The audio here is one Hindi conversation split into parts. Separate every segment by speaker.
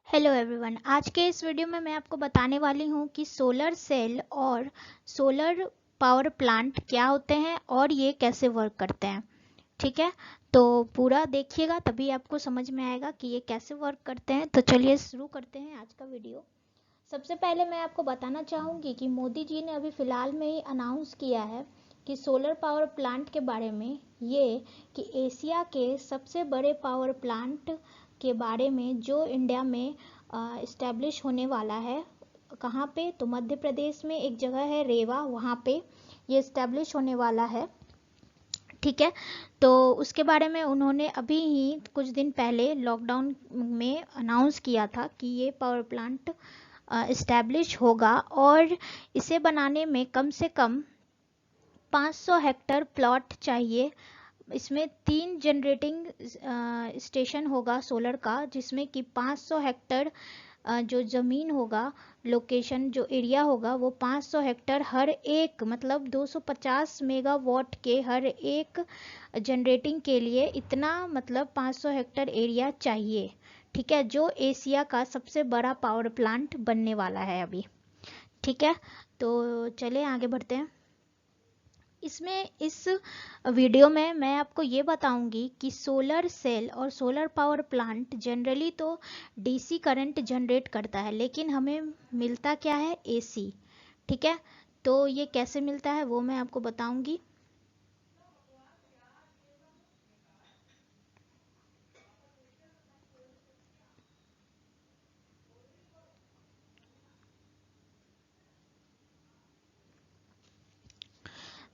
Speaker 1: Hello everyone. आज के इस वीडियो में मैं आपको बताने वाली हूँ कि सोलर सेल और सोलर पावर प्लांट क्या होते हैं और ये कैसे वर्क करते हैं। ठीक है, तो पूरा देखिएगा तभी आपको समझ में आएगा कि ये कैसे वर्क करते हैं। तो चलिए शुरू करते हैं आज का वीडियो। सबसे पहले मैं आपको बताना चाहूँगी कि मोदी जी ने अभी फ़िलहाल में ही अनाउंस किया है कि सोलर पावर प्लांट के बारे में, ये कि एशिया के सबसे बड़े पावर प्लांट के बारे में जो इंडिया में इस्टेब्लिश होने वाला है। कहाँ पे? तो मध्य प्रदेश में एक जगह है रेवा, वहाँ पे ये इस्टेब्लिश होने वाला है। ठीक है, तो उसके बारे में उन्होंने अभी ही कुछ दिन पहले लॉकडाउन में अनाउंस किया था कि ये पावर प्लांट इस्टेब्लिश होगा और इसे बनाने में कम से कम 500 हेक्टर प्लॉट चाहिए। इसमें 3 जनरेटिंग स्टेशन होगा सोलर का, जिसमें कि 500 हेक्टर जो ज़मीन होगा, लोकेशन जो एरिया होगा वो 500 हेक्टर, हर एक मतलब 250 मेगावाट के हर एक जनरेटिंग के लिए इतना मतलब 500 हेक्टर एरिया चाहिए। ठीक है, जो एशिया का सबसे बड़ा पावर प्लांट बनने वाला है अभी। ठीक है, तो चले आगे बढ़ते हैं। इसमें इस वीडियो में मैं आपको ये बताऊंगी कि सोलर सेल और सोलर पावर प्लांट जनरली तो डीसी करंट जनरेट करता है, लेकिन हमें मिलता क्या है? एसी। ठीक है, तो ये कैसे मिलता है वो मैं आपको बताऊंगी।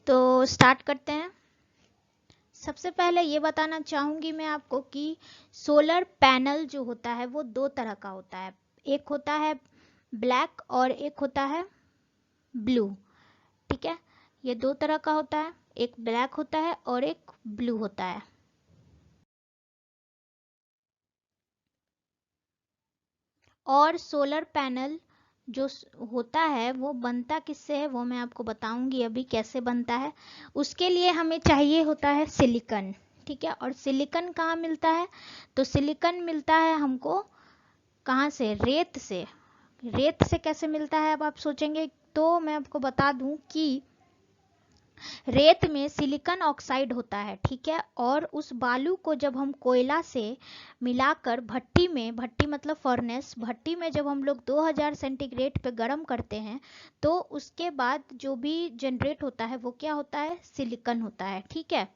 Speaker 1: तो स्टार्ट करते हैं। सबसे पहले ये बताना चाहूंगी मैं आपको कि सोलर पैनल जो होता है वो दो तरह का होता है। एक होता है ब्लैक और एक होता है ब्लू। ठीक है, ये दो तरह का होता है, एक ब्लैक होता है और एक ब्लू होता है। और सोलर पैनल जो होता है वो बनता किससे है वो मैं आपको बताऊंगी अभी कैसे बनता है। उसके लिए हमें चाहिए होता है सिलिकॉन। ठीक है, और सिलिकॉन कहाँ मिलता है? तो सिलिकॉन मिलता है हमको कहाँ से? रेत से। रेत से कैसे मिलता है अब आप सोचेंगे, तो मैं आपको बता दूं कि रेत में सिलिकॉन ऑक्साइड होता है। ठीक है, और उस बालू को जब हम कोयला से मिलाकर भट्टी में, भट्टी मतलब फर्नेस, भट्टी में जब हम लोग 2000 सेंटीग्रेड पे गर्म करते हैं तो उसके बाद जो भी जनरेट होता है वो क्या होता है? सिलिकॉन होता है। ठीक है,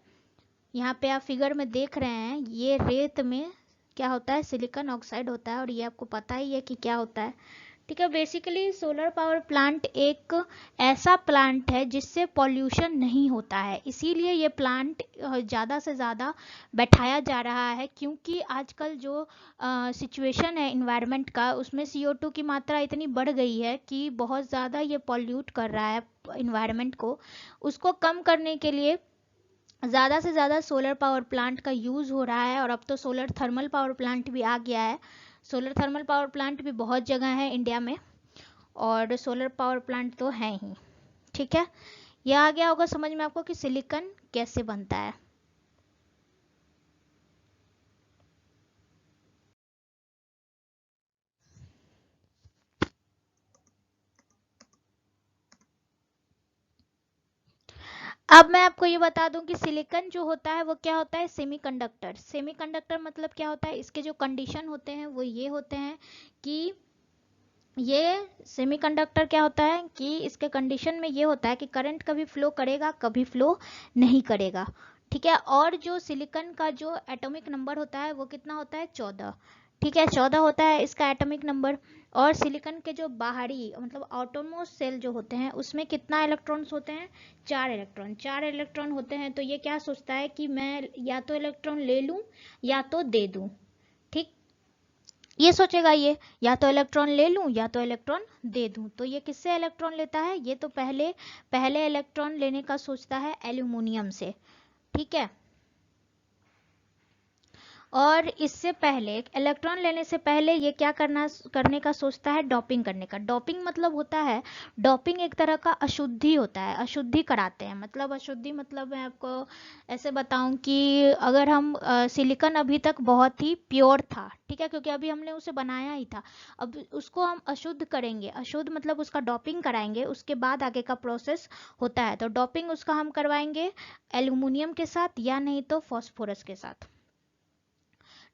Speaker 1: यहाँ पे आप फिगर में देख रहे हैं, ये रेत में क्या होता है? सिलिकॉन ऑक्साइड होता है, और ये आपको पता ही है कि क्या होता है। ठीक है, बेसिकली सोलर पावर प्लांट एक ऐसा प्लांट है जिससे पॉल्यूशन नहीं होता है, इसीलिए ये प्लांट ज़्यादा से ज़्यादा बैठाया जा रहा है, क्योंकि आजकल जो सिचुएशन है इन्वायरमेंट का, उसमें CO2 की मात्रा इतनी बढ़ गई है कि बहुत ज़्यादा ये पॉल्यूट कर रहा है इन्वायरमेंट को। उसको कम करने के लिए ज़्यादा से ज़्यादा सोलर पावर प्लांट का यूज़ हो रहा है, और अब तो सोलर थर्मल पावर प्लांट भी आ गया है। सोलर थर्मल पावर प्लांट भी बहुत जगह है इंडिया में, और सोलर पावर प्लांट तो है ही। ठीक है, यह आ गया होगा समझ में आपको कि सिलिकॉन कैसे बनता है। अब मैं आपको ये बता दूं कि सिलिकॉन जो होता है वो क्या होता है? सेमीकंडक्टर। सेमीकंडक्टर मतलब क्या होता है? इसके जो कंडीशन होते हैं वो ये होते हैं कि ये सेमीकंडक्टर क्या होता है कि इसके कंडीशन में ये होता है कि करंट कभी फ्लो करेगा, कभी फ्लो नहीं करेगा। ठीक है, और जो सिलिकॉन का जो एटॉमिक नंबर होता है वो कितना होता है? 14। ठीक है, 14 होता है इसका एटॉमिक नंबर। और सिलिकॉन के जो बाहरी मतलब आउटरमोस्ट सेल जो होते हैं उसमें कितना इलेक्ट्रॉन्स होते हैं? 4 इलेक्ट्रॉन। 4 इलेक्ट्रॉन होते हैं, तो ये क्या सोचता है कि मैं या तो इलेक्ट्रॉन ले लूं या तो दे दूं। ठीक, ये सोचेगा ये, या तो इलेक्ट्रॉन ले लूं या तो इलेक्ट्रॉन दे दूं। तो ये किससे इलेक्ट्रॉन लेता है? ये तो पहले पहले इलेक्ट्रॉन लेने का सोचता है एल्यूमिनियम से। ठीक है, और इससे पहले इलेक्ट्रॉन लेने से पहले ये क्या करने का सोचता है, डोपिंग करने का। डोपिंग मतलब होता है, डोपिंग एक तरह का अशुद्धि होता है, अशुद्धि कराते हैं। मतलब अशुद्धि मतलब मैं आपको ऐसे बताऊं कि अगर हम सिलिकॉन अभी तक बहुत ही प्योर था, ठीक है, क्योंकि अभी हमने उसे बनाया ही था, अब उसको हम अशुद्ध करेंगे। अशुद्ध मतलब उसका डोपिंग कराएंगे, उसके बाद आगे का प्रोसेस होता है। तो डोपिंग उसका हम करवाएंगे एल्यूमिनियम के साथ या नहीं तो फॉस्फोरस के साथ,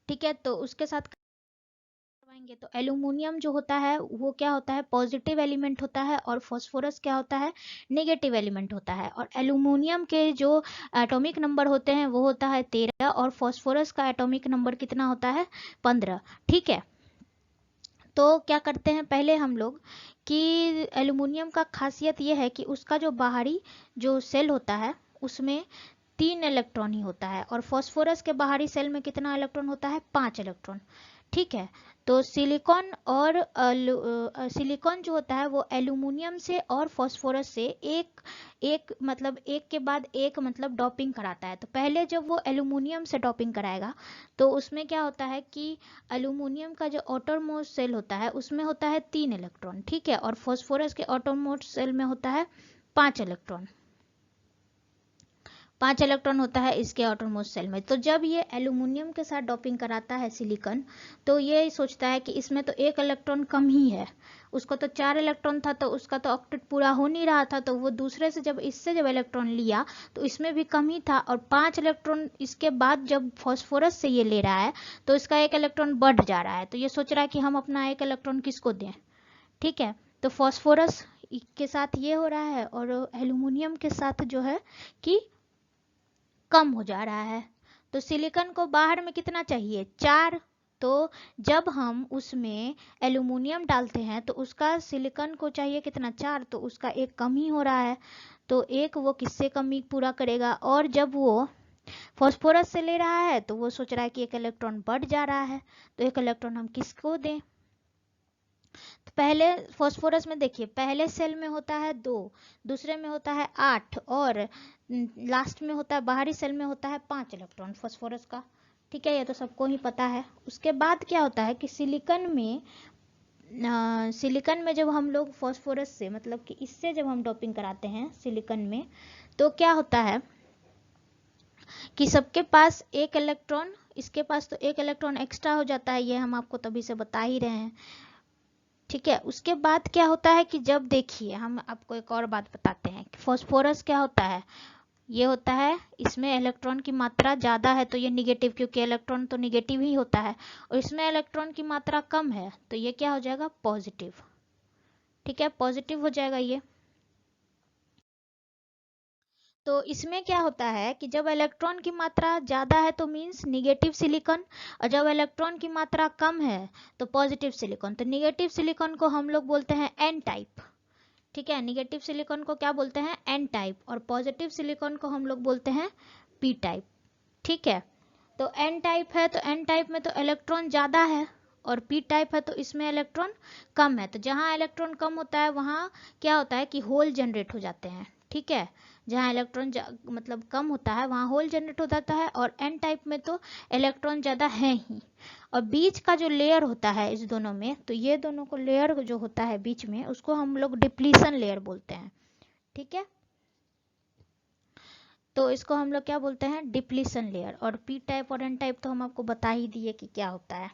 Speaker 1: ठीक है। तो उसके साथ करवाएंगे तो एल्यूमिनियम जो होता है वो क्या होता है, पॉजिटिव एलिमेंट होता है, और फास्फोरस क्या होता है, नेगेटिव एलिमेंट होता है। और एल्यूमिनियम के जो एटॉमिक नंबर होते हैं वो होता है 13, और फास्फोरस का एटॉमिक नंबर कितना होता है, 15, ठीक है। तो क्या करते हैं पहले हम लोग कि एल्यूमिनियम का खासियत ये है कि उसका जो बाहरी जो सेल होता है उसमें 3 इलेक्ट्रॉन ही होता है, और फास्फोरस के बाहरी सेल में कितना इलेक्ट्रॉन होता है, 5 इलेक्ट्रॉन, ठीक है। तो सिलिकॉन और सिलिकॉन जो होता है वो एल्यूमिनियम से और फास्फोरस से एक एक मतलब एक के बाद एक मतलब डोपिंग कराता है। तो पहले जब वो एल्यूमिनियम से डोपिंग कराएगा तो उसमें क्या होता है कि एल्यूमिनियम का जो आउटरमोस्ट सेल होता है उसमें होता है 3 इलेक्ट्रॉन, ठीक है, और फास्फोरस के आउटरमोस्ट सेल में होता है 5 इलेक्ट्रॉन। 5 इलेक्ट्रॉन होता है इसके आउटरमोस्ट सेल में। तो जब ये एल्यूमिनियम के साथ डोपिंग कराता है सिलिकॉन, तो ये सोचता है कि इसमें तो 1 इलेक्ट्रॉन कम ही है, उसको तो 4 इलेक्ट्रॉन था, तो उसका तो ऑक्टेट पूरा हो नहीं रहा था। तो वो दूसरे से जब इससे जब इलेक्ट्रॉन लिया तो इसमें भी कम ही था, और 5 इलेक्ट्रॉन इसके बाद जब फॉस्फोरस से ये ले रहा है तो इसका 1 इलेक्ट्रॉन बढ़ जा रहा है। तो ये सोच रहा है कि हम अपना 1 इलेक्ट्रॉन किसको दें, ठीक है। तो फॉस्फोरस के साथ ये हो रहा है, और एल्यूमिनियम के साथ जो है कि कम हो जा रहा है। तो सिलिकॉन को बाहर में कितना चाहिए, 4। तो जब हम उसमें एल्यूमिनियम डालते हैं तो उसका सिलिकॉन को चाहिए कितना, 4, तो उसका एक कम ही हो रहा है। तो एक वो किससे कमी पूरा करेगा, और जब वो फॉस्फोरस से ले रहा है तो वो सोच रहा है कि 1 इलेक्ट्रॉन बढ़ जा रहा है, तो 1 इलेक्ट्रॉन हम किसको दें। तो पहले फॉस्फोरस में देखिए, पहले सेल में होता है 2, दूसरे में होता है 8, और लास्ट में होता है बाहरी सेल में होता है 5 इलेक्ट्रॉन फॉस्फोरस का, ठीक है। ये तो सबको ही पता है। उसके बाद क्या होता है कि सिलिकॉन में जब हम लोग फॉस्फोरस से मतलब कि इससे जब हम डोपिंग कराते हैं सिलिकॉन में, तो क्या होता है कि सबके पास 1 इलेक्ट्रॉन, इसके पास तो 1 इलेक्ट्रॉन एक्स्ट्रा हो जाता है, ये हम आपको तभी से बता ही रहे हैं, ठीक है। उसके बाद क्या होता है कि जब देखिए हम आपको एक और बात बताते हैं कि फास्फोरस क्या होता है, ये होता है इसमें इलेक्ट्रॉन की मात्रा ज़्यादा है तो ये निगेटिव, क्योंकि इलेक्ट्रॉन तो निगेटिव ही होता है, और इसमें इलेक्ट्रॉन की मात्रा कम है तो ये क्या हो जाएगा, पॉजिटिव, ठीक है, पॉजिटिव हो जाएगा ये। तो इसमें क्या होता है कि जब इलेक्ट्रॉन की मात्रा ज़्यादा है तो मीन्स निगेटिव सिलिकॉन, और जब इलेक्ट्रॉन की मात्रा कम है तो पॉजिटिव सिलिकॉन। तो निगेटिव सिलिकॉन को हम लोग बोलते हैं एन टाइप, ठीक है। निगेटिव सिलिकॉन को क्या बोलते हैं, एन टाइप, और पॉजिटिव सिलिकॉन को हम लोग बोलते हैं पी टाइप, ठीक है। तो एन टाइप है तो एन टाइप में तो इलेक्ट्रॉन ज़्यादा है, और पी टाइप है तो इसमें इलेक्ट्रॉन कम है। तो जहाँ इलेक्ट्रॉन कम होता है वहाँ क्या होता है कि होल जनरेट हो जाते हैं, ठीक है। जहाँ इलेक्ट्रॉन मतलब कम होता है वहाँ होल जनरेट हो जाता है, और एन टाइप में तो इलेक्ट्रॉन ज़्यादा है ही। और बीच का जो लेयर होता है इस दोनों में, तो ये दोनों को लेयर जो होता है बीच में उसको हम लोग डिप्लीशन लेयर बोलते हैं, ठीक है। तो इसको हम लोग क्या बोलते हैं, डिप्लीशन लेयर। और पी टाइप और एन टाइप तो हम आपको बता ही दिए कि क्या होता है।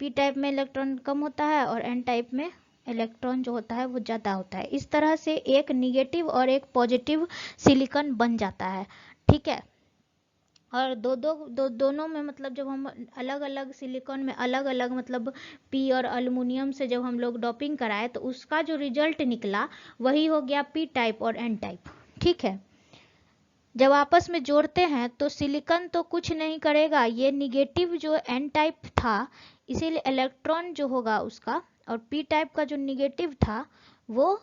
Speaker 1: पी टाइप में इलेक्ट्रॉन कम होता है और एन टाइप में इलेक्ट्रॉन जो होता है वो ज़्यादा होता है। इस तरह से एक निगेटिव और एक पॉजिटिव सिलिकॉन बन जाता है, ठीक है। और दोनों में मतलब जब हम अलग अलग सिलिकॉन में अलग अलग मतलब पी और अल्युमिनियम से जब हम लोग डोपिंग कराए तो उसका जो रिजल्ट निकला वही हो गया पी टाइप और एन टाइप, ठीक है। जब आपस में जोड़ते हैं तो सिलिकॉन तो कुछ नहीं करेगा, ये निगेटिव जो एन टाइप था इसीलिए इलेक्ट्रॉन जो होगा उसका, और पी टाइप का जो निगेटिव था वो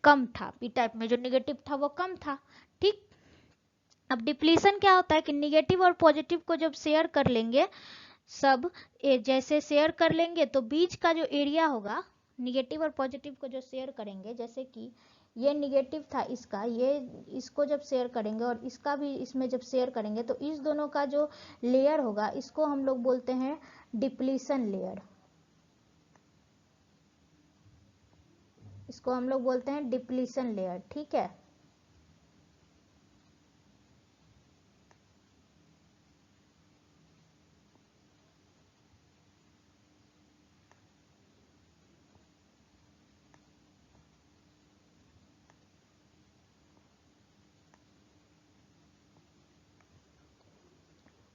Speaker 1: कम था, पी टाइप में जो निगेटिव था वो कम था, ठीक। अब डिप्लीशन क्या होता है कि निगेटिव और पॉजिटिव को जब शेयर कर लेंगे सब जैसे शेयर कर लेंगे तो बीच का जो एरिया होगा निगेटिव और पॉजिटिव को जो शेयर करेंगे, जैसे कि ये निगेटिव था इसका, ये इसको जब शेयर करेंगे और इसका भी इसमें जब शेयर करेंगे तो इस दोनों का जो लेयर होगा इसको हम लोग बोलते हैं डिप्लीशन लेयर। इसको हम लोग बोलते हैं डिप्लीशन लेयर, ठीक है।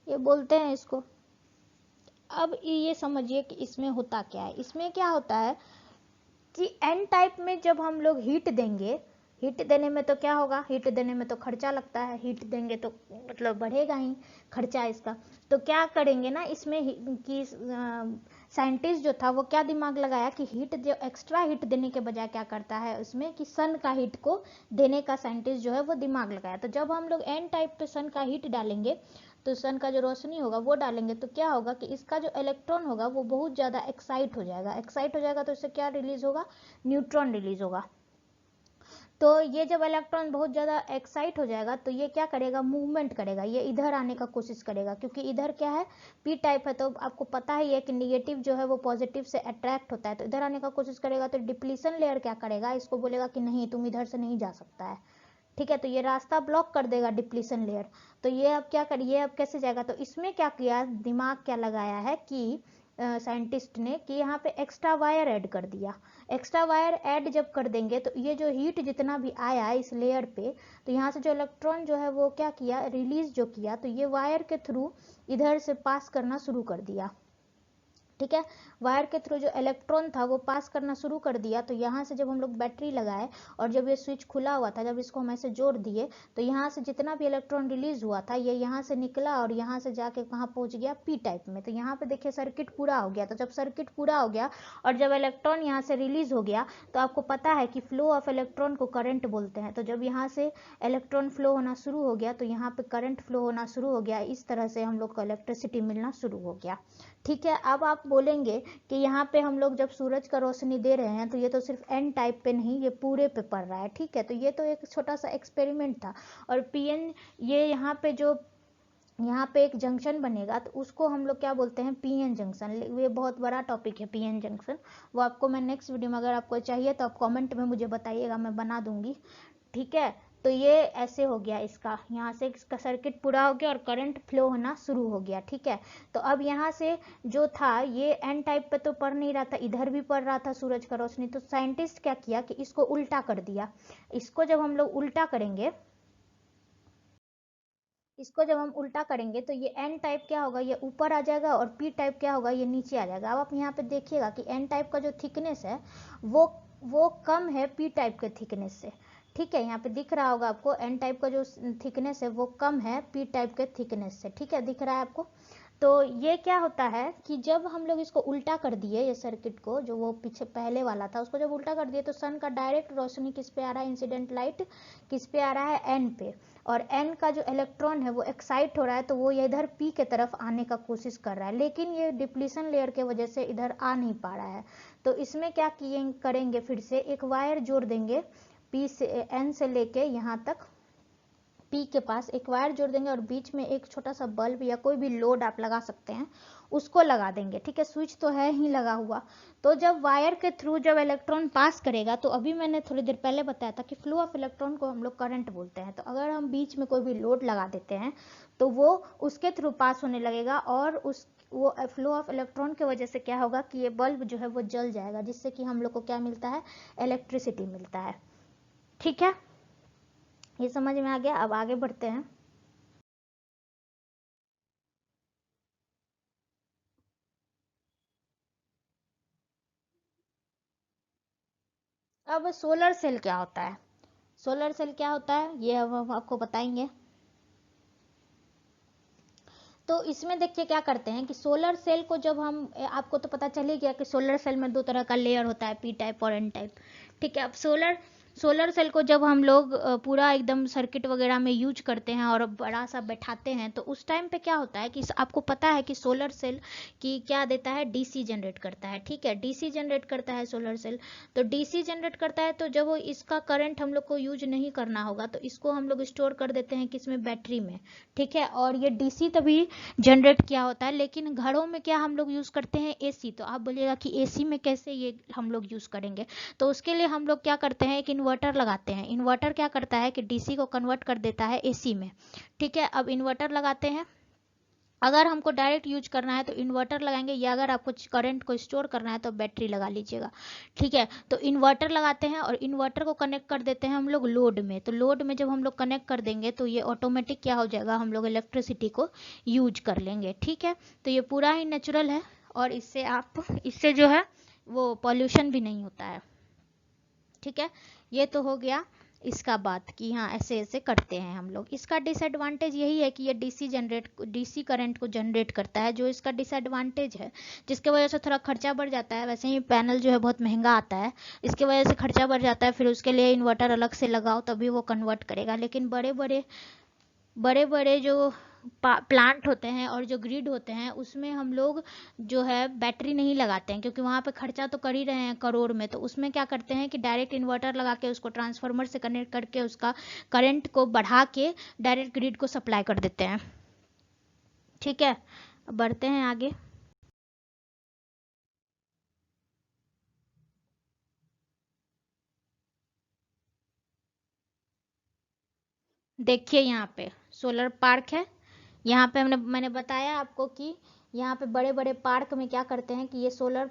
Speaker 1: ये बोलते हैं इसको। अब ये समझिए कि इसमें होता क्या है। इसमें क्या होता है कि एन टाइप में जब हम लोग हीट देंगे, हीट देने में तो क्या होगा, हीट देने में तो खर्चा लगता है, हीट देंगे तो मतलब बढ़ेगा ही खर्चा इसका। तो क्या करेंगे ना इसमें कि साइंटिस्ट जो था वो क्या दिमाग लगाया कि हीट जो एक्स्ट्रा हीट देने के बजाय क्या करता है उसमें कि सन का हीट को देने का साइंटिस्ट जो है वो दिमाग लगाया। तो जब हम लोग एन टाइप पे सन का हीट डालेंगे तो सन का जो रोशनी होगा वो डालेंगे तो क्या होगा कि इसका जो इलेक्ट्रॉन होगा वो बहुत ज़्यादा एक्साइट हो जाएगा। एक्साइट हो जाएगा तो इससे क्या रिलीज होगा, न्यूट्रॉन रिलीज होगा। तो ये जब इलेक्ट्रॉन बहुत ज़्यादा एक्साइट हो जाएगा तो ये क्या करेगा, मूवमेंट करेगा, ये इधर आने का कोशिश करेगा, क्योंकि इधर क्या है पी टाइप है तो आपको पता ही है कि निगेटिव जो है वो पॉजिटिव से अट्रैक्ट होता है, तो इधर आने का कोशिश करेगा। तो डिप्लीशन लेयर क्या करेगा, इसको बोलेगा कि नहीं तुम इधर से नहीं जा सकता है, ठीक है। तो ये रास्ता ब्लॉक कर देगा डिप्लीशन लेयर। तो ये अब क्या करिए, अब कैसे जाएगा, तो इसमें क्या किया, दिमाग क्या लगाया है कि साइंटिस्ट ने कि यहाँ पे एक्स्ट्रा वायर ऐड कर दिया। एक्स्ट्रा वायर ऐड जब कर देंगे तो ये जो हीट जितना भी आया इस लेयर पे, तो यहाँ से जो इलेक्ट्रॉन जो है वो क्या किया, रिलीज जो किया, तो ये वायर के थ्रू इधर से पास करना शुरू कर दिया, ठीक है। वायर के थ्रू जो इलेक्ट्रॉन था वो पास करना शुरू कर दिया। तो यहाँ से जब हम लोग बैटरी लगाए और जब ये स्विच खुला हुआ था, जब इसको हम ऐसे जोड़ दिए तो यहाँ से जितना भी इलेक्ट्रॉन रिलीज हुआ था ये यहाँ से निकला और यहाँ से जाके कहाँ पहुँच गया, पी टाइप में। तो यहाँ पे देखिए सर्किट पूरा हो गया। तो जब सर्किट पूरा हो गया और जब इलेक्ट्रॉन यहाँ से रिलीज हो गया तो आपको पता है कि फ्लो ऑफ इलेक्ट्रॉन को करंट बोलते हैं। तो जब यहाँ से इलेक्ट्रॉन फ्लो होना शुरू हो गया तो यहाँ पे करंट फ्लो होना शुरू हो गया, इस तरह से हम लोग को इलेक्ट्रिसिटी मिलना शुरू हो गया, ठीक है। अब आप बोलेंगे कि यहाँ पे हम लोग जब सूरज का रोशनी दे रहे हैं तो ये तो सिर्फ एन टाइप पे नहीं, ये पूरे पे पड़ रहा है, ठीक है। तो ये तो एक छोटा सा एक्सपेरिमेंट था। और पीएन, ये यहाँ पे जो यहाँ पे एक जंक्शन बनेगा तो उसको हम लोग क्या बोलते हैं, पीएन जंक्शन। ये बहुत बड़ा टॉपिक है पीएन जंक्शन, वो आपको मैं नेक्स्ट वीडियो में, अगर आपको चाहिए तो आप कमेंट में मुझे बताइएगा, मैं बना दूंगी, ठीक है। तो ये ऐसे हो गया, इसका यहाँ से इसका सर्किट पूरा हो गया और करंट फ्लो होना शुरू हो गया, ठीक है। तो अब यहाँ से जो था ये एन टाइप पे तो पड़ नहीं रहा था, इधर भी पड़ रहा था सूरज का रोशनी। तो साइंटिस्ट क्या किया कि इसको उल्टा कर दिया। इसको जब हम लोग उल्टा करेंगे, इसको जब हम उल्टा करेंगे तो ये एन टाइप क्या होगा, ये ऊपर आ जाएगा और पी टाइप क्या होगा, ये नीचे आ जाएगा। अब आप यहाँ पे देखिएगा कि एन टाइप का जो थिकनेस है वो वो कम है पी टाइप के थिकनेस से, ठीक है। यहाँ पे दिख रहा होगा आपको एन टाइप का जो थिकनेस है वो कम है पी टाइप के थिकनेस से, ठीक है, दिख रहा है आपको। तो ये क्या होता है कि जब हम लोग इसको उल्टा कर दिए, ये सर्किट को जो वो पीछे पहले वाला था उसको जब उल्टा कर दिए तो सन का डायरेक्ट रोशनी किस पे आ रहा है, इंसिडेंट लाइट किस पे आ रहा है, एन पे। और एन का जो इलेक्ट्रॉन है वो एक्साइट हो रहा है तो वो इधर पी के तरफ आने का कोशिश कर रहा है, लेकिन ये डिप्लीशन लेयर के वजह से इधर आ नहीं पा रहा है। तो इसमें क्या किए करेंगे, फिर से एक वायर जोड़ देंगे पी से, एन से लेके यहाँ तक पी के पास एक वायर जोड़ देंगे और बीच में एक छोटा सा बल्ब या कोई भी लोड आप लगा सकते हैं उसको लगा देंगे, ठीक है। स्विच तो है ही लगा हुआ। तो जब वायर के थ्रू जब इलेक्ट्रॉन पास करेगा, तो अभी मैंने थोड़ी देर पहले बताया था कि फ्लो ऑफ इलेक्ट्रॉन को हम लोग करंट बोलते हैं। तो अगर हम बीच में कोई भी लोड लगा देते हैं तो वो उसके थ्रू पास होने लगेगा और उस वो फ्लो ऑफ इलेक्ट्रॉन की वजह से क्या होगा कि ये बल्ब जो है वो जल जाएगा, जिससे कि हम लोग को क्या मिलता है, इलेक्ट्रिसिटी मिलता है, ठीक है। ये समझ में आ गया। अब आगे बढ़ते हैं। अब सोलर सेल क्या होता है, सोलर सेल क्या होता है ये अब हम आपको बताएंगे। तो इसमें देखिए क्या करते हैं कि सोलर सेल को जब हम, आपको तो पता चल ही गया कि सोलर सेल में दो तरह का लेयर होता है, पी टाइप और एन टाइप, ठीक है। अब सोलर सोलर सेल को जब हम लोग पूरा एकदम सर्किट वगैरह में यूज करते हैं और बड़ा सा बैठाते हैं तो उस टाइम पे क्या होता है कि आपको पता है कि सोलर सेल की क्या देता है, डीसी जनरेट करता है। ठीक है, डीसी जनरेट करता है सोलर सेल। तो डीसी जनरेट करता है तो जब वो इसका करंट हम लोग को यूज नहीं करना होगा तो इसको हम लोग स्टोर कर देते हैं किसमें, बैटरी में। ठीक है, और ये डीसी तभी जनरेट किया होता है। लेकिन घरों में क्या हम लोग यूज करते हैं, एसी। तो आप बोलिएगा कि एसी में कैसे ये हम लोग यूज करेंगे, तो उसके लिए हम लोग क्या करते हैं, एक इन्वर्टर लगाते हैं। इन्वर्टर क्या करता है कि डीसी को कन्वर्ट कर देता है एसी में। ठीक है, अब इन्वर्टर लगाते हैं। अगर हमको डायरेक्ट यूज करना है तो इन्वर्टर लगाएंगे, या अगर आपको करंट को स्टोर करना है तो बैटरी लगा लीजिएगा। ठीक है, तो इन्वर्टर लगाते हैं और इन्वर्टर को कनेक्ट कर देते हैं हम लोग लोड में। तो लोड में जब हम लोग कनेक्ट कर देंगे तो ये ऑटोमेटिक क्या हो जाएगा, हम लोग इलेक्ट्रिसिटी को यूज कर लेंगे। ठीक है, तो ये पूरा ही नेचुरल है और इससे जो है वो पॉल्यूशन भी नहीं होता है। ठीक है, ये तो हो गया इसका बात कि हाँ ऐसे ऐसे करते हैं हम लोग। इसका डिसएडवांटेज यही है कि ये डीसी करंट को जनरेट करता है, जो इसका डिसएडवांटेज है, जिसके वजह से थोड़ा खर्चा बढ़ जाता है। वैसे ही पैनल जो है बहुत महंगा आता है, इसके वजह से खर्चा बढ़ जाता है। फिर उसके लिए इन्वर्टर अलग से लगाओ तभी वो कन्वर्ट करेगा। लेकिन बड़े बड़े जो प्लांट होते हैं और जो ग्रिड होते हैं उसमें हम लोग जो है बैटरी नहीं लगाते हैं, क्योंकि वहाँ पे खर्चा तो कर ही रहे हैं करोड़ में। तो उसमें क्या करते हैं कि डायरेक्ट इन्वर्टर लगा के उसको ट्रांसफार्मर से कनेक्ट करके उसका करंट को बढ़ा के डायरेक्ट ग्रिड को सप्लाई कर देते हैं। ठीक है, अब बढ़ते हैं आगे। देखिए यहाँ पे सोलर पार्क है। यहाँ पे मैंने बताया आपको कि यहाँ पे बड़े बड़े पार्क में क्या करते हैं कि ये सोलर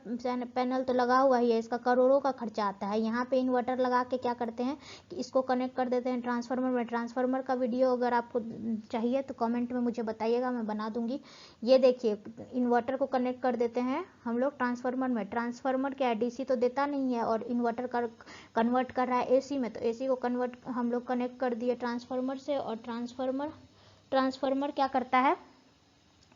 Speaker 1: पैनल तो लगा हुआ ही है, इसका करोड़ों का खर्चा आता है। यहाँ पे इन्वर्टर लगा के क्या करते हैं कि इसको कनेक्ट कर देते हैं ट्रांसफार्मर में। ट्रांसफार्मर का वीडियो अगर आपको चाहिए तो कमेंट में मुझे बताइएगा, मैं बना दूंगी। ये देखिए, इन्वर्टर को कनेक्ट कर देते हैं हम लोग ट्रांसफार्मर में। ट्रांसफार्मर क्या है, डीसी तो देता नहीं है, और इन्वर्टर का कन्वर्ट कर रहा है एसी में। तो एसी को कन्वर्ट हम लोग कनेक्ट कर दिए ट्रांसफार्मर से, और ट्रांसफार्मर क्या करता है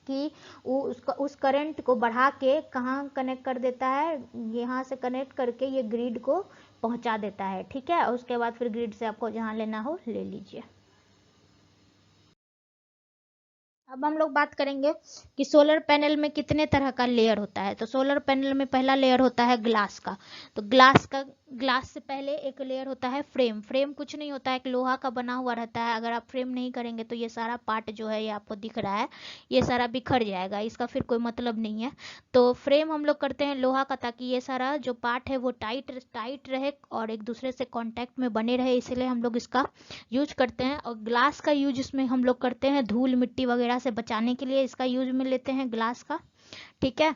Speaker 1: कि वो उस करंट को बढ़ा के कहाँ कनेक्ट कर देता है, यहाँ से कनेक्ट करके ये ग्रिड को पहुंचा देता है। ठीक है, और उसके बाद फिर ग्रिड से आपको जहाँ लेना हो ले लीजिए। अब हम लोग बात करेंगे कि सोलर पैनल में कितने तरह का लेयर होता है। तो सोलर पैनल में पहला लेयर होता है ग्लास का। तो ग्लास से पहले एक लेयर होता है फ्रेम। फ्रेम कुछ नहीं होता है, एक लोहा का बना हुआ रहता है। अगर आप फ्रेम नहीं करेंगे तो ये सारा पार्ट जो है ये आपको दिख रहा है, ये सारा बिखर जाएगा, इसका फिर कोई मतलब नहीं है। तो फ्रेम हम लोग करते हैं लोहा का, ताकि ये सारा जो पार्ट है वो टाइट रहे और एक दूसरे से कॉन्टैक्ट में बने रहे, इसलिए हम लोग इसका यूज करते हैं। और ग्लास का यूज इसमें हम लोग करते हैं धूल मिट्टी वगैरह से बचाने के लिए, इसका यूज में लेते हैं ग्लास का। ठीक है,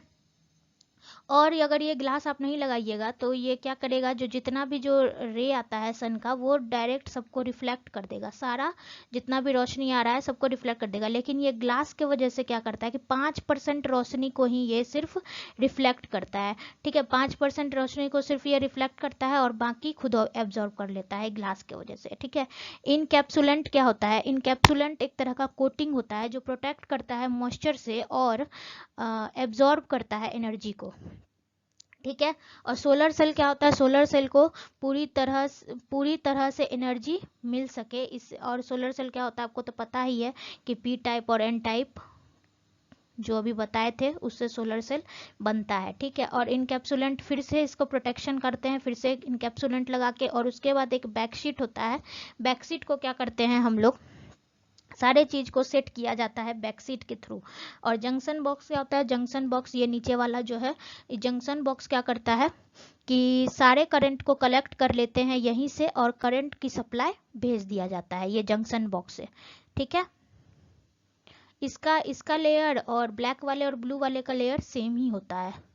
Speaker 1: और अगर ये ग्लास आप नहीं लगाइएगा तो ये क्या करेगा, जो जितना भी जो रे आता है सन का वो डायरेक्ट सबको रिफ्लेक्ट कर देगा। सारा जितना भी रोशनी आ रहा है सबको रिफ्लेक्ट कर देगा। लेकिन ये ग्लास के वजह से क्या करता है कि 5% रोशनी को ही ये सिर्फ रिफ्लेक्ट करता है। ठीक है, 5% रोशनी को सिर्फ ये रिफ्लेक्ट करता है और बाकी खुद एब्जॉर्ब कर लेता है ग्लास के वजह से। ठीक है, इनकैप्सुलेंट क्या होता है, इनकैप्सुलेंट एक तरह का कोटिंग होता है जो प्रोटेक्ट करता है मॉइस्चर से और एब्जॉर्ब करता है एनर्जी को। ठीक है, और सोलर सेल क्या होता है, सोलर सेल को पूरी तरह से एनर्जी मिल सके इस। और सोलर सेल क्या होता है आपको तो पता ही है कि पी टाइप और एन टाइप जो अभी बताए थे उससे सोलर सेल बनता है। ठीक है, और इनकैप्सुलेंट फिर से इसको प्रोटेक्शन करते हैं, फिर से इनकैप्सुलेंट लगा के। और उसके बाद एक बैकशीट होता है, बैकशीट को क्या करते हैं हम लोग, सारे चीज को सेट किया जाता है बैकसीट के थ्रू। और जंक्शन बॉक्स क्या होता है, जंक्शन बॉक्स ये नीचे वाला जो है, जंक्शन बॉक्स क्या करता है कि सारे करंट को कलेक्ट कर लेते हैं यहीं से और करंट की सप्लाई भेज दिया जाता है ये जंक्शन बॉक्स से। ठीक है, इसका लेयर और ब्लैक वाले और ब्लू वाले का लेयर सेम ही होता है।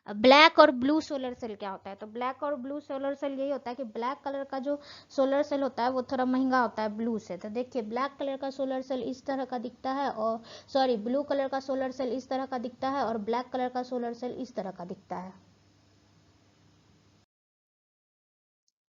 Speaker 1: ब्लैक और ब्लू सोलर सेल क्या होता है, तो ब्लैक और ब्लू सोलर सेल यही होता है कि ब्लैक कलर का जो सोलर सेल होता है वो थोड़ा महंगा होता है ब्लू से। तो देखिए, ब्लैक कलर का सोलर सेल इस तरह का दिखता है, और सॉरी ब्लू कलर का सोलर सेल इस तरह का दिखता है, और ब्लैक कलर का सोलर सेल इस तरह का दिखता है।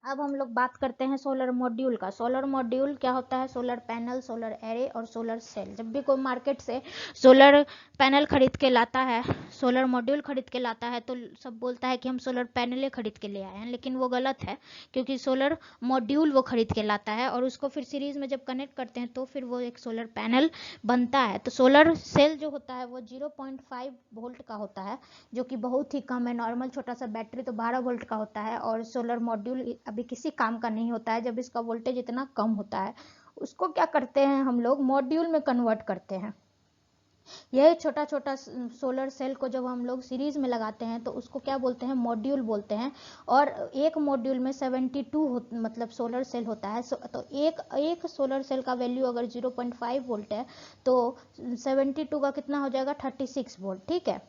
Speaker 1: अब हम लोग बात करते हैं सोलर मॉड्यूल का। सोलर मॉड्यूल क्या होता है? सोलर पैनल, सोलर एरे और सोलर सेल। जब भी कोई मार्केट से सोलर पैनल खरीद के लाता है, सोलर मॉड्यूल खरीद के लाता है, तो सब बोलता है कि हम सोलर पैनलें खरीद के ले आए हैं, लेकिन वो गलत है, क्योंकि सोलर मॉड्यूल वो खरीद के लाता है और उसको फिर सीरीज में जब कनेक्ट करते हैं तो फिर वो एक सोलर पैनल बनता है। तो सोलर सेल जो होता है वो 0.5 वोल्ट का होता है, जो कि बहुत ही कम है। नॉर्मल छोटा सा बैटरी तो 12 वोल्ट का होता है, और सोलर मॉड्यूल अभी किसी काम का नहीं होता है जब इसका वोल्टेज इतना कम होता है। उसको क्या करते हैं हम लोग? मॉड्यूल में कन्वर्ट करते हैं। यह छोटा छोटा सोलर सेल को जब हम लोग सीरीज में लगाते हैं तो उसको क्या बोलते हैं? मॉड्यूल बोलते हैं। और एक मॉड्यूल में 72 मतलब सोलर सेल होता है। तो एक सोलर सेल का वैल्यू अगर 0.5 वोल्ट है तो 72 का कितना हो जाएगा? 36 वोल्ट। ठीक है।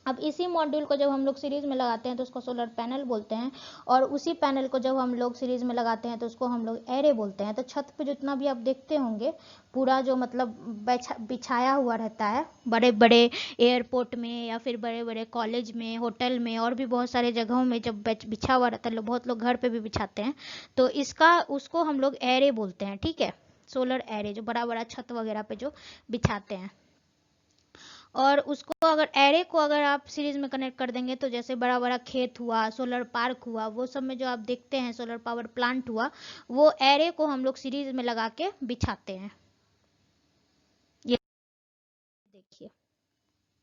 Speaker 1: अब इसी मॉड्यूल को जब हम लोग सीरीज में लगाते हैं तो उसको सोलर पैनल बोलते हैं, और उसी पैनल को जब हम लोग सीरीज में लगाते हैं तो उसको हम लोग एरे बोलते हैं। तो छत पे जितना भी आप देखते होंगे, पूरा जो मतलब बिछाया हुआ रहता है बड़े बड़े एयरपोर्ट में या फिर बड़े बड़े कॉलेज में, होटल में और भी बहुत सारे जगहों में जब बिछा हुआ रहता है, बहुत लोग घर पे भी बिछाते हैं, तो इसका उसको हम लोग एरे बोलते हैं। ठीक है, सोलर एरे, जो बड़ा बड़ा छत वगैरह पे जो बिछाते हैं। और उसको अगर एरे को अगर आप सीरीज में कनेक्ट कर देंगे तो जैसे बड़ा बड़ा खेत हुआ, सोलर पार्क हुआ, वो सब में जो आप देखते हैं सोलर पावर प्लांट हुआ, वो एरे को हम लोग सीरीज में लगा के बिछाते हैं। ये देखिए।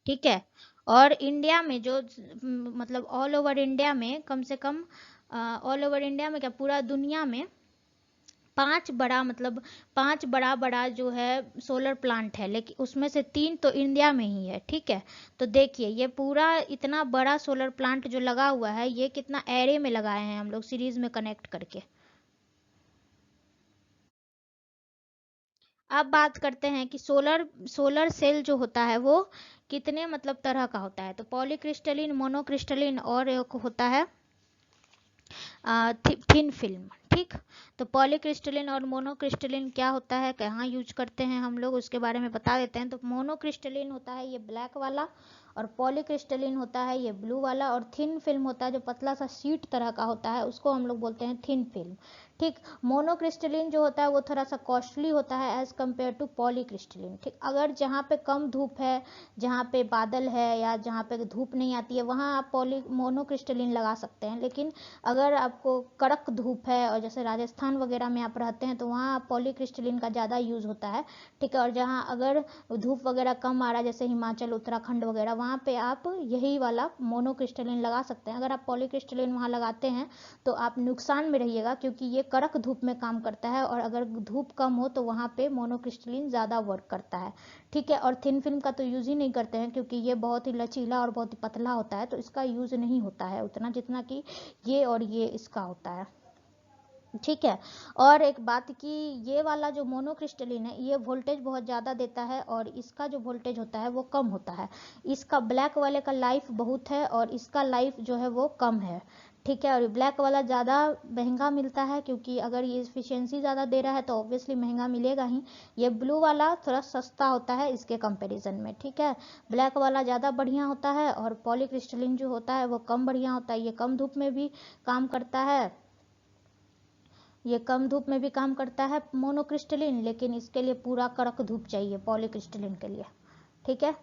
Speaker 1: ठीक है। और इंडिया में जो मतलब ऑल ओवर इंडिया में, कम से कम ऑल ओवर इंडिया में क्या, पूरा दुनिया में 5 बड़ा मतलब 5 बड़ा जो है सोलर प्लांट है, लेकिन उसमें से 3 तो इंडिया में ही है। ठीक है। तो देखिए, ये पूरा इतना बड़ा सोलर प्लांट जो लगा हुआ है, ये कितना एरे में लगाए हैं हम लोग सीरीज में कनेक्ट करके। अब बात करते हैं कि सोलर सोलर सेल जो होता है वो कितने मतलब तरह का होता है। तो पॉलीक्रिस्टलिन, मोनोक्रिस्टलिन और एक होता है थिन फिल्म। ठीक। तो पॉलीक्रिस्टलिन और मोनोक्रिस्टलिन क्या होता है, कहाँ यूज करते हैं हम लोग, उसके बारे में बता देते हैं। तो मोनोक्रिस्टलिन होता है ये ब्लैक वाला, और पॉलीक्रिस्टलिन होता है ये ब्लू वाला, और थिन फिल्म होता है जो पतला सा शीट तरह का होता है, उसको हम लोग बोलते हैं थिन फिल्म। ठीक। मोनोक्रिस्टलिन जो होता है वो थोड़ा सा कॉस्टली होता है एज कम्पेयर टू पॉलीक्रिस्टलिन। ठीक। अगर जहाँ पे कम धूप है, जहाँ पे बादल है या जहाँ पे धूप नहीं आती है, वहाँ आप मोनोक्रिस्टलिन लगा सकते हैं। लेकिन अगर आपको कड़क धूप है और जैसे राजस्थान वगैरह में आप रहते हैं तो वहाँ पॉलीक्रिस्टलिन का ज़्यादा यूज़ होता है। ठीक है। और जहाँ अगर धूप वगैरह कम आ रहा है, जैसे हिमाचल, उत्तराखंड वगैरह, वहाँ पे आप यही वाला मोनोक्रिस्टलिन लगा सकते हैं। अगर आप पॉलीक्रिस्टलिन वहाँ लगाते हैं तो आप नुकसान में रहिएगा, क्योंकि ये कड़क धूप में काम करता है, और अगर धूप कम हो तो वहाँ पे मोनोक्रिस्टलिन ज़्यादा वर्क करता है। ठीक है। और थिन फिल्म का तो यूज़ ही नहीं करते हैं, क्योंकि ये बहुत ही लचीला और बहुत ही पतला होता है, तो इसका यूज़ नहीं होता है उतना जितना कि ये और ये इसका होता है। ठीक है। और एक बात कि ये वाला जो मोनोक्रिस्टलिन है ये वोल्टेज बहुत ज़्यादा देता है, और इसका जो वोल्टेज होता है वो कम होता है। इसका ब्लैक वाले का लाइफ बहुत है और इसका लाइफ जो है वो कम है। ठीक है। और ब्लैक वाला ज़्यादा महंगा मिलता है, क्योंकि अगर ये एफिशिएंसी ज़्यादा दे रहा है तो ऑब्वियसली महंगा मिलेगा ही। ये ब्लू वाला थोड़ा सस्ता होता है इसके कंपैरिजन में। ठीक है। ब्लैक वाला ज़्यादा बढ़िया होता है, और पॉलीक्रिस्टलिन जो होता है वो कम बढ़िया होता है। ये कम धूप में भी काम करता है, ये कम धूप में भी काम करता है मोनोक्रिस्टलिन, लेकिन इसके लिए पूरा कड़क धूप चाहिए पॉलीक्रिस्टलिन के लिए। ठीक है।